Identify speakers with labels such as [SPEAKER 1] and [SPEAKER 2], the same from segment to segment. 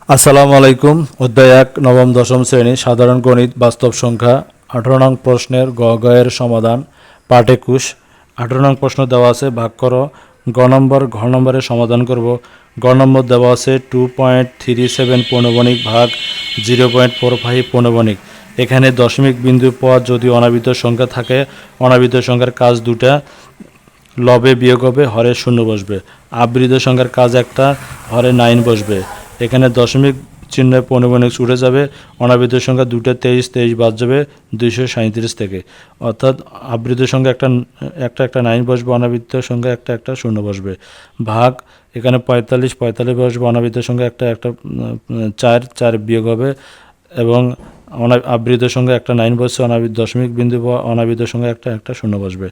[SPEAKER 1] আসসালামু আলাইকুম। অধ্যায় ১ নবম দশম শ্রেণী সাধারণ গণিত বাস্তব সংখ্যা ১৮ নং প্রশ্নের গ এর সমাধান পাঠ ২১। ১৮ নং প্রশ্ন দেওয়া আছে ভাগ করো। ঘ নম্বরের সমাধান করব। গ নম্বর দেওয়া আছে 2.37 পৌনবণিক ভাগ 0.45 পৌনবণিক। এখানে দশমিক বিন্দুর পর যদি অনাবৃত সংখ্যা থাকে, অনাবৃত সংখ্যার কাজ দুটা, লবে বিয়োগ হবে, হরে শূন্য বসবে। আবৃত সংখ্যার কাজ একটা, হরে 9 বসবে। এখানে দশমিক চিহ্নে পৌনবণিক উঠে যাবে, অনাবৃত সংখ্যা দুটো 23 বাদ যাবে 237 থেকে, অর্থাৎ আবৃত সংখ্যা একটা 9 বসবে, অনাবৃত সংখ্যা একটা শূন্য বসবে। ভাগ এখানে 45 বসবে, অনাবৃত সংখ্যা একটা 4 বিয়োগ হবে, এবং আবৃত সংখ্যা একটা 9 বসছে, দশমিক বিন্দু অনাবৃত সংখ্যা একটা শূন্য বসবে।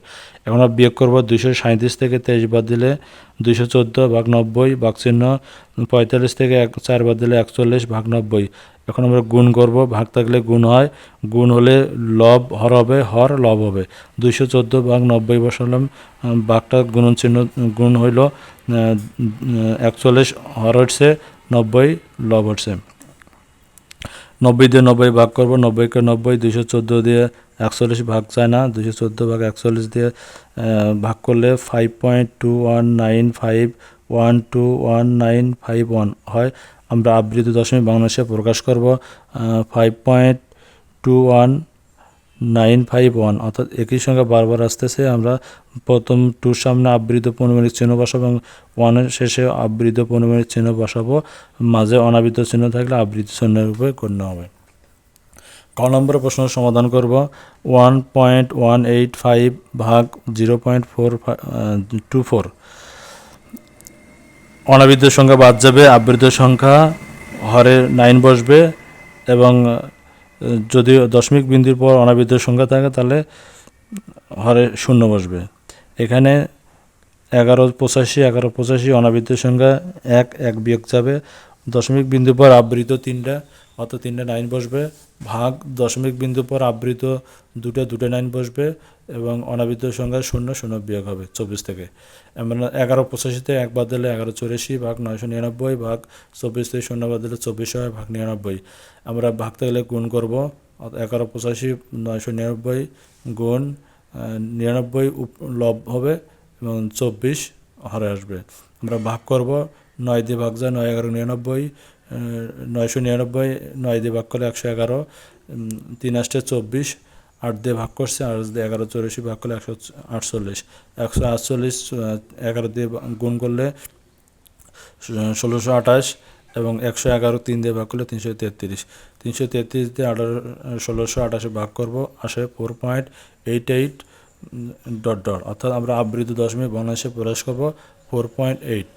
[SPEAKER 1] এখন আমরা বিয়োগ করবো 237 থেকে 23 বাদ দিলে 214 ভাগ 90 ভাগ চিহ্ন, 45 থেকে 4 বাদ দিলে 41 ভাগ 90। এখন আমরা গুণ করব, ভাগ থাকলে গুণ হয়, গুণ হলে লব হর হবে, হর লব হবে। 214 ভাগ 90 বসালাম, ভাগটা গুণন চিহ্ন গুণ হইল 41 হর হচ্ছে 90 লব হচ্ছে। 90 দিয়ে 90 ভাগ করবো, 90কে 90, 214 দিয়ে 41 ভাগ চায় না, 214 ভাগ 41 দিয়ে ভাগ করলে 5.2195121951 হয়। আমরা আবৃত দশমিক বাংলাদেশে প্রকাশ করব 5.21951, অর্থাৎ একই সংখ্যা বারবার আসতেছে। আমরা প্রথম 2 সামনে আবৃত পৌনবণিক চিহ্ন বসাবো এবং 1-এর শেষে আবৃত পৌনবণিক চিহ্ন বসাবো। মাঝে অনাবৃত চিহ্ন থাকলে আবৃত চিহ্নের উপরে গণ্য হবে। ক নম্বর প্রশ্ন সমাধান করব। 1.185 ভাগ 0.424। অনাবৃত সংখ্যা বাদ যাবে, আবৃত সংখ্যা হরে 9 বসবে, এবং যদি দশমিক বিন্দুর পর অনাবৃত সংখ্যা থাকে তাহলে হরে শূন্য বসবে। এখানে 1185 অনাবৃত সংখ্যা 1 বিয়োগ যাবে, দশমিক বিন্দুর পর আবৃত 3টা, অর্থাৎ 3টা 9 বসবে, ভাগ দশমিক বিন্দুর পর আবৃত দুটো 9 বসবে, এবং অনাবৃত সংখ্যা 0 বিয়োগ হবে 24 থেকে। আমরা 1185 থেকে 1 বাদ দিলে 1184 ভাগ 999 ভাগ 24 থেকে 0 বাদ দিলে 24 হয় ভাগ 99। আমরা ভাগ থাকলে গুণ করব, 1185 999 গুণ 99 লব হবে এবং 24 হরে আসবে। আমরা ভাগ করব, 9 দিয়ে ভাগ যায় 9 11 99, 999 9 দিয়ে ভাগ করলে 111, 3 আসতে 24, 8 দিয়ে ভাগ করছে, 8 দিয়ে 1184 ভাগ করলে 148, 148 11 দিয়ে গুণ করলে 1628, এবং 111 3 দিয়ে ভাগ করলে 333, 333 দিয়ে 1628 ভাগ করব, আসে 4.88 ... অর্থাৎ আমরা আবৃত দশমিক বাংলাদেশে প্রকাশ করব 4.8।